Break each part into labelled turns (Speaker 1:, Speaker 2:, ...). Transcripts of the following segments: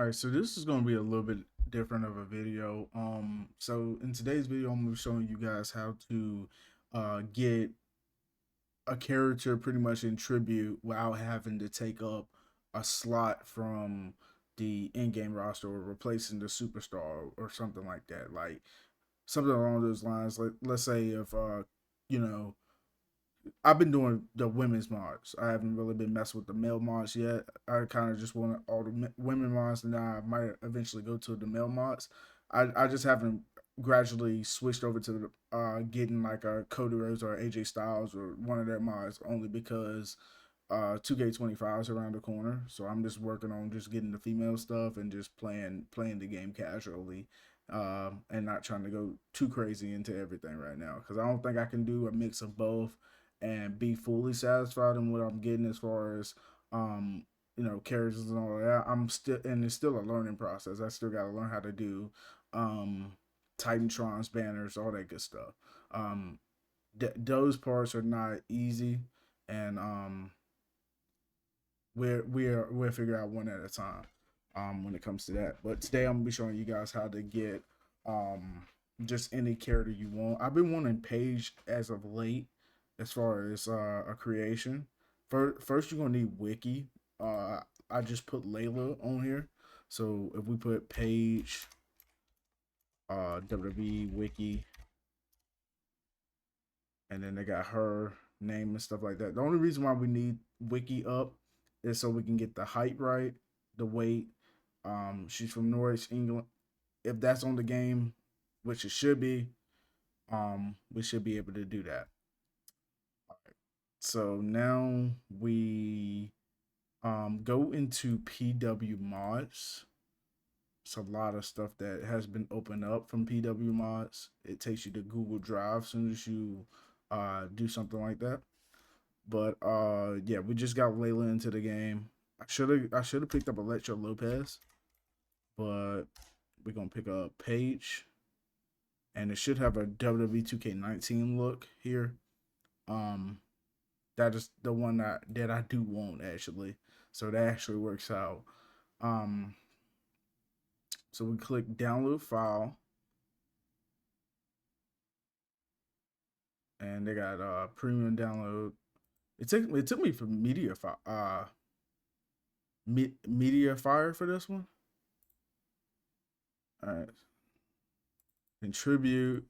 Speaker 1: All right, so this is going to be a little bit different of a video. So in today's video, I'm going to be showing you guys how to get a character pretty much in tribute without having to take up a slot from the in-game roster or replacing the superstar or something like that. Like something along those lines. Like let's say if you know I've been doing the women's mods. I haven't really been messing with the male mods yet. I kind of just want all the women mods, and then I might eventually go to the male mods. I just haven't gradually switched over to the getting like a Cody Rhodes or AJ Styles or one of their mods only because 2K25 is around the corner. So I'm just working on just getting the female stuff and just playing the game casually. And not trying to go too crazy into everything right now because I don't think I can do a mix of both and be fully satisfied in what I'm getting as far as characters and all that. I'm still and it's still a learning process. I still got to learn how to do um Titantrons, banners, all that good stuff. Um, those parts are not easy, and we'll figure out one at a time when it comes to that. But today I'm gonna be showing you guys how to get um just any character you want. I've been wanting Paige as of late as far as a creation. First you're gonna need wiki. I just put Layla on here. So if we put Paige WWE wiki and then they got her name and stuff like that. The only reason why we need wiki up is so we can get the height right, the weight. She's from Norwich, England. If that's on the game, which it should be, we should be able to do that. All right. So now we go into PW mods. It's a lot of stuff that has been opened up from PW mods. It takes you to Google Drive as soon as you do something like that. But yeah, we just got Layla into the game. I should have picked up Electro Lopez, but we're gonna pick up Paige, and it should have a WWE 2K19 look here. Um, that is the one that I do want actually, so that actually works out. Um, so we click download file, and they got premium download. It took me for media fire for this one. All right, contribute.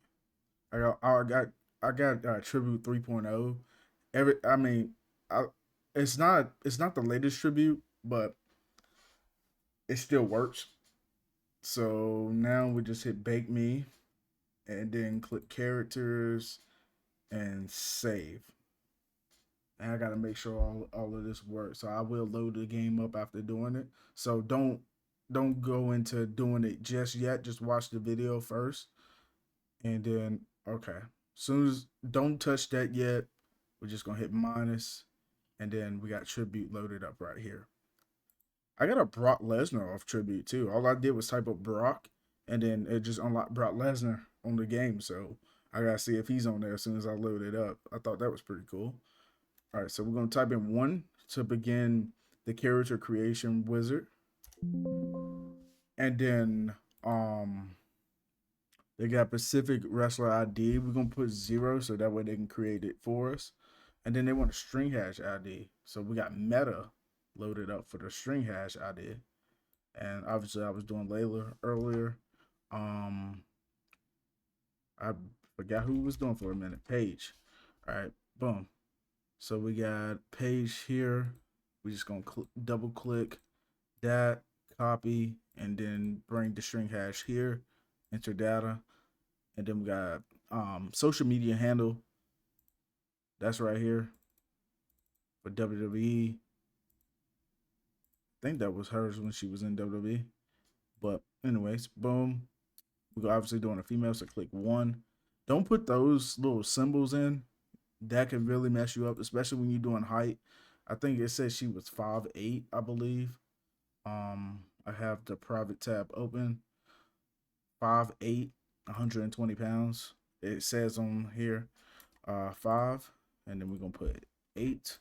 Speaker 1: I got tribute 3.0. I mean, I, it's not the latest tribute, but it still works. So now we just hit bake me and then click characters and save. And I gotta make sure all of this works. So I will load the game up after doing it. So don't go into doing it just yet. Just watch the video first. And then okay. Soon as don't touch that yet. We're just gonna hit minus. And then we got tribute loaded up right here. I got a Brock Lesnar off tribute too. All I did was type up Brock, and then it just unlocked Brock Lesnar on the game. So I gotta see if he's on there as soon as I load it up. I thought that was pretty cool. All right, so we're gonna type in one to begin the character creation wizard, and then they got Pacific Wrestler ID. We're gonna put 0 so that way they can create it for us. And then they want a string hash ID. So we got meta loaded up for the string hash ID. And obviously I was doing Layla earlier. Um I forgot who was doing for a minute. Paige. All right, boom. So we got Paige here. We just gonna double click that, copy, and then bring the string hash here, enter data, and then we got social media handle. That's right here for WWE. I think that was hers when she was in WWE. But anyways, boom. We're obviously doing a female, so click 1. Don't put those little symbols in. That can really mess you up, especially when you're doing height. I think it says she was 5'8", I believe. I have the private tab open. 5'8", 120 pounds. It says on here 5, and then we're gonna put 8,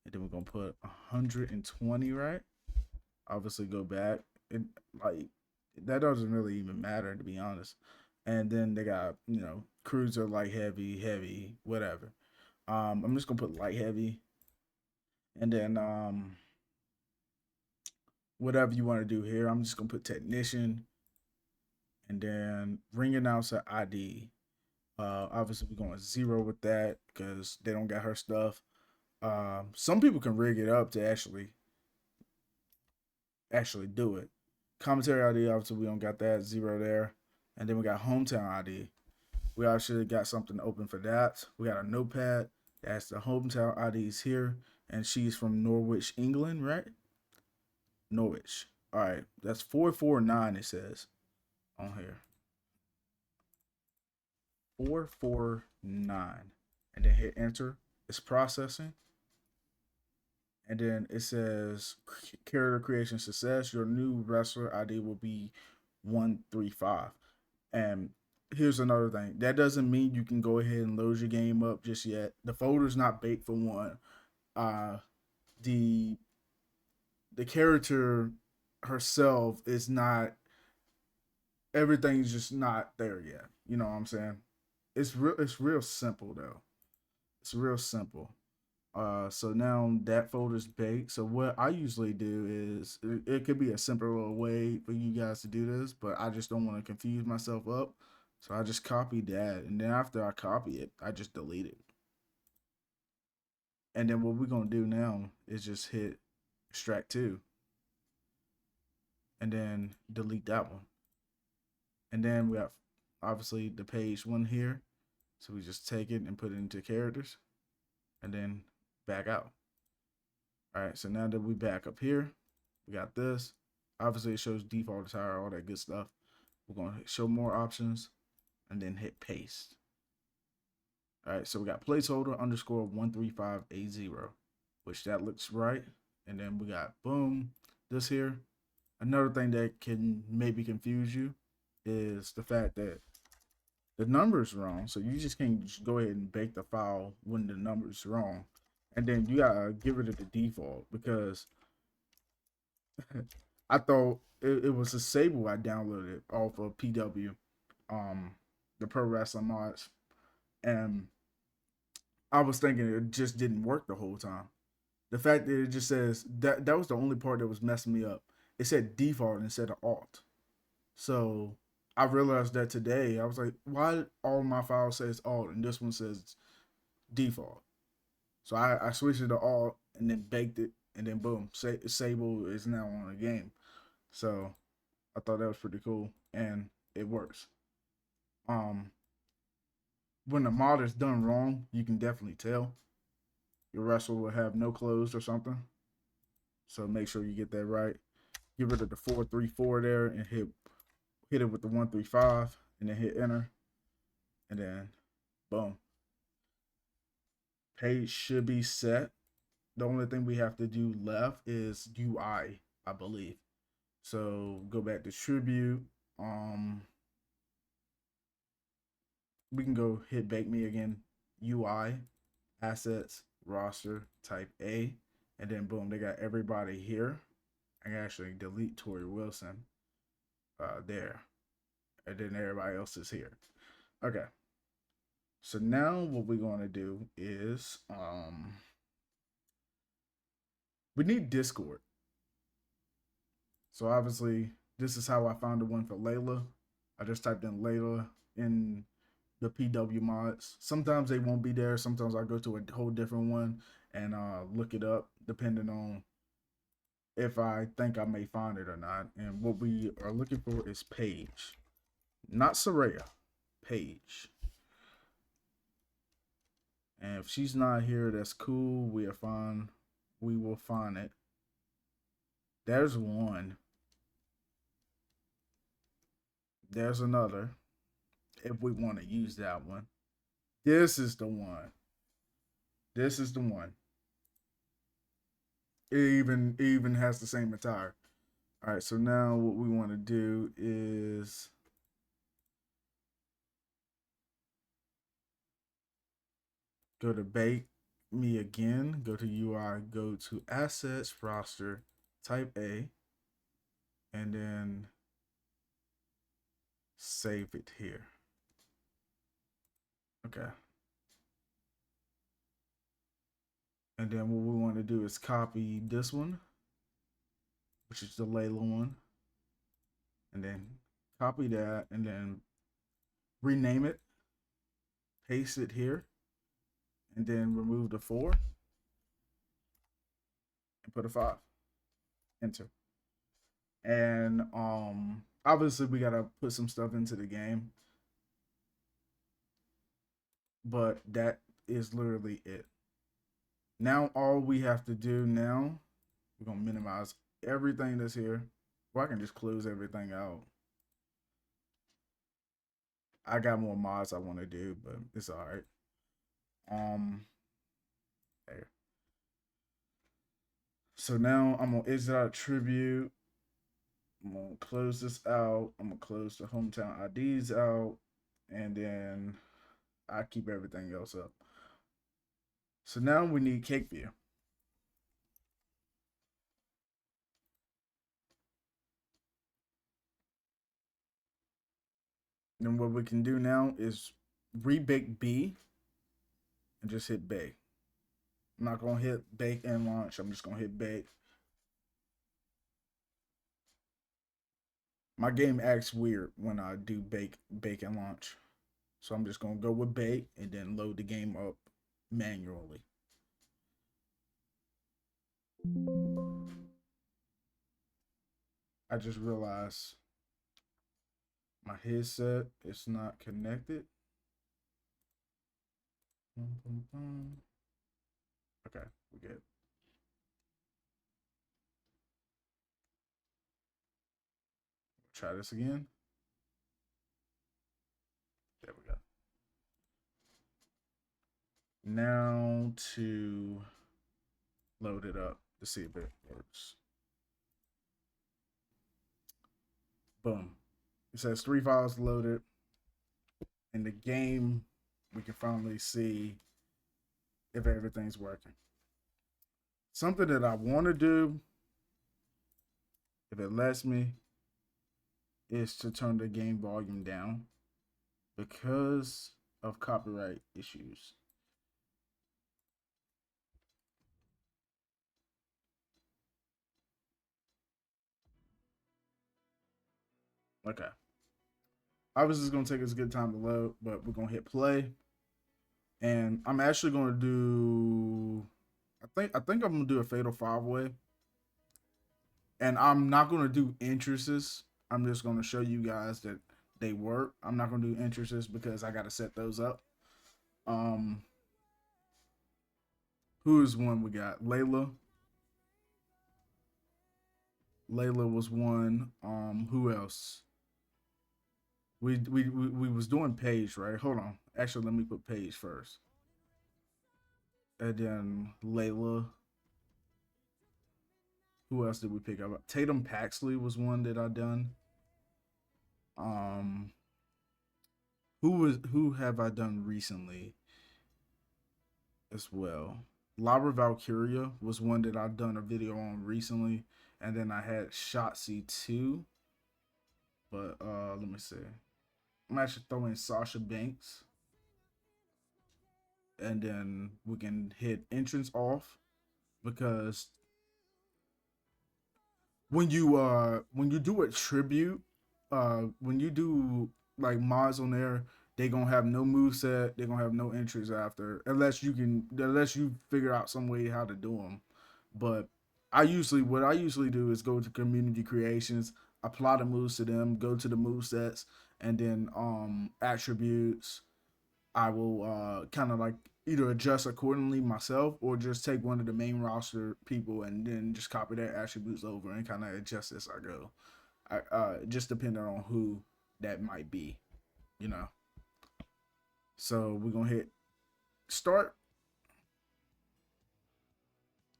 Speaker 1: and then we're gonna put 120, right? Obviously go back it like that doesn't really even matter, to be honest. And then they got, cruiser, light, heavy, heavy, whatever. I'm just gonna put light, heavy, and then whatever you want to do here. I'm just gonna put technician, and then ring announcer ID. Obviously we're going zero with that because they don't got her stuff. Some people can rig it up to actually do it. Commentary ID, obviously we don't got that, zero there. And then we got hometown ID. We actually got something open for that. We got a notepad. That's the hometown IDs here. And she's from Norwich, England, right? Norwich. All right. That's 449, it says on here. 449. And then hit enter. It's processing. And then it says character creation success. Your new wrestler ID will be 135. And here's another thing. That doesn't mean you can go ahead and load your game up just yet. The folder's not baked for one. Uh the the character herself is not, everything's just not there yet. You know what I'm saying? It's real simple though. It's real simple. So now that folder's baked. So what I usually do is it could be a simpler way for you guys to do this, but I just don't want to confuse myself up. So I just copy that, and then after I copy it, I just delete it. And then what we're gonna do now is just hit extract two, and then delete that one. And then we have obviously the page one here. So we just take it and put it into characters, and then back out. All right, so now that we back up here, we got this. Obviously, it shows default attire, all that good stuff. We're going to show more options and then hit paste. All right, so we got placeholder underscore 13580, which that looks right. And then we got boom, this here. Another thing that can maybe confuse you is the fact that the number's wrong. So you just can't just go ahead and bake the file when the number's wrong. And then you gotta get rid of the default because I thought it was a Sable I downloaded off of PW, um, the Pro Wrestling Mods, and I was thinking it just didn't work the whole time. The fact that it just says that was the only part that was messing me up. It said default instead of alt. So I realized that today. I was like, why all my files says alt and this one says default? So I switched it to alt and then baked it, and then boom, Sable is now on the game. So I thought that was pretty cool, and it works. Um, when the mod is done wrong, you can definitely tell. Your wrestler will have no clothes or something. So make sure you get that right. Get rid of the 434 there and hit it with the 135, and then hit enter, and then boom. Page should be set. The only thing we have to do left is UI, I believe. So go back to tribute. Um, we can go hit bake me again. UI, assets, roster, type A, and then boom, they got everybody here. I can actually delete Tori Wilson there, and then everybody else is here. Okay. So now what we're going to do is we need Discord. So obviously this is how I found the one for Layla. I just typed in Layla in the PW mods. Sometimes they won't be there. Sometimes I go to a whole different one and look it up depending on if I think I may find it or not. And what we are looking for is Paige, not Saraya, Paige. And if she's not here, that's cool. We are fine. We will find it. There's one. There's another. If we want to use that one. This is the one. This is the one. It even has the same attire. All right, so now what we want to do is go to bake me again, go to UI, go to assets, roster, type A, and then save it here. Okay. And then what we want to do is copy this one, which is the Layla one, and then copy that and then rename it, paste it here, and then remove the 4 and put a 5. Enter. And obviously we gotta put some stuff into the game, but that is literally it. Now all we have to do now, we're gonna minimize everything that's here. Well, I can just close everything out. I got more mods I want to do, but it's all right. There. So now I'm gonna exit out tribute. I'm gonna close this out. I'm gonna close the hometown IDs out, and then I keep everything else up. So now we need cake view. Then what we can do now is rebake B and just hit bake. I'm not gonna hit bake and launch. I'm just gonna hit bake. My game acts weird when I do bake and launch. So I'm just gonna go with bake and then load the game up manually. I just realized my headset is not connected. Okay, we good. Try this again. There we go. Now to load it up to see if it works. Boom. It says 3 files loaded. In the game, we can finally see if everything's working. Something that I want to do, if it lets me, is to turn the game volume down because of copyright issues. Okay. Obviously, it's going to take us a good time to load, but we're going to hit play. And I'm actually going to do, I think I'm going to do a Fatal 5-way. And I'm not going to do entrances. I'm just going to show you guys that they work. I'm not going to do entrances because I got to set those up. Who is one we got? Layla. Layla was one. Who else? We was doing Paige, right? Hold on. Actually, let me put Paige first. And then Layla. Who else did we pick up? Tatum Paxley was one that I done. Um, who have I done recently as well? Laura Valkyria was one that I've done a video on recently, and then I had Shotzi too. But let me see. I'm actually throwing Sasha Banks, and then we can hit entrance off because when you do a tribute, when you do like mods on there, they gonna have no move set. They're gonna have no entries after, unless you figure out some way how to do them. But what I usually do is go to community creations, apply the moves to them, go to the move sets, and then attributes. I will kind of like either adjust accordingly myself or just take one of the main roster people and then just copy their attributes over and kind of adjust as I go. Just depending on who that might be, you know. So we're gonna hit start,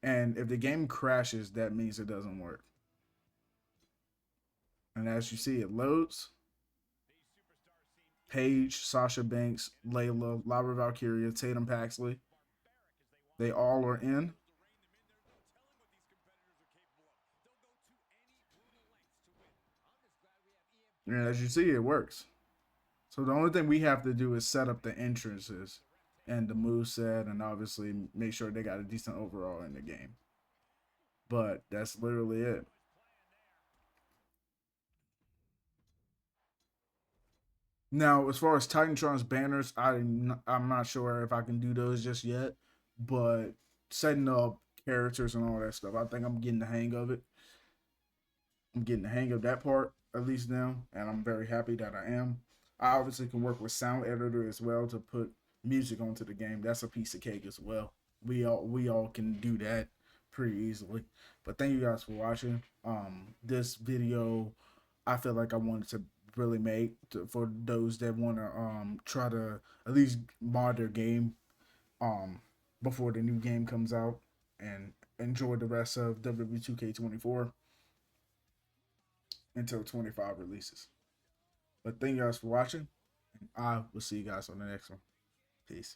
Speaker 1: and if the game crashes, that means it doesn't work. And as you see, it loads. Paige, Sasha Banks, Layla, Lara Valkyria, Tatum Paxley. They all are in. And as you see, it works. So the only thing we have to do is set up the entrances and the move set, and obviously make sure they got a decent overall in the game. But that's literally it. Now, as far as Titantron's banners, I'm not sure if I can do those just yet, but setting up characters and all that stuff, I think I'm getting the hang of it. I'm getting the hang of that part at least now, and I'm very happy that I am. I obviously can work with sound editor as well to put music onto the game. That's a piece of cake as well. We all can do that pretty easily. But thank you guys for watching. This video, I feel like I wanted to really make for those that want to try to at least mod their game um before the new game comes out and enjoy the rest of WWE 2K24 until 25 releases. But thank you guys for watching, and I will see you guys on the next one. Peace.